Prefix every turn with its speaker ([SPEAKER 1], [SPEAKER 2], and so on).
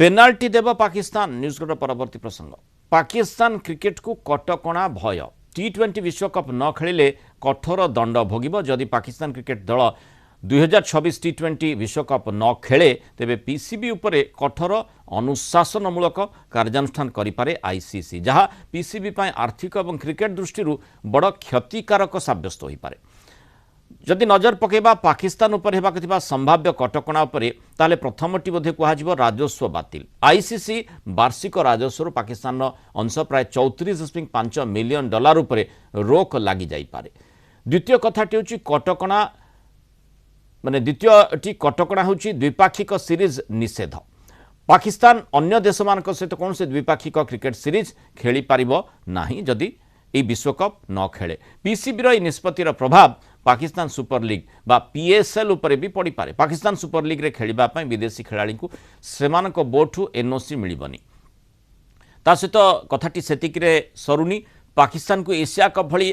[SPEAKER 1] Penalty देव Pakistan news code परवर्ती प्रसंग Pakistan cricket को कटकणा भय T20 विश्वकप न खेलिले कठोर दंड भोगिब जदि पाकिस्तान क्रिकेट दल 2026 T20 विश्वकप न खेले तेबे पीसीबी उपरे कठोर अनुशासनमूलक कार्यानुष्ठान करिपारे आईसीसी जहाँ पीसीबी पाए आर्थिक और क्रिकेट दृष्टि बड़ क्षतिकारक साब्यस्त होई पारे। जदि नजर पकेबा पाकिस्तान उपर हेबाक थिबा संभाव्य कटकणा उपरे ताले प्रथमटी बोधे कुहाजिबो राजस्व बातिल। आईसीसी वार्षिक राजस्व पाकिस्तान अंश प्राय 34.5 मिलियन डॉलर उपरे रोक लागि जाई पारे। द्वितीय कथाटी होची कटकणा माने द्वितीयटी कटकणा होची द्विपाक्षिक सीरीज निषेध। पाकिस्तान अन्य देश मानक सहित कौन से द्विपाक्षिक क्रिकेट सीरीज खेली पारिबो नाही जदि ए विश्वकप न खेले। पीसीबी रो निष्पत्तिर प्रभाव पाकिस्तान सुपर लीग बा पीएसएल उपरे भी पड़ी पारे। पाकिस्तान सुपर लीग रे खेलिबा पई विदेशी खेलाड़ी को सेमानक बोर्डू एनओसी मिलिबनी। ता सहित कथाटी सेतिक रे सरुनी पाकिस्तान को एशिया कप भली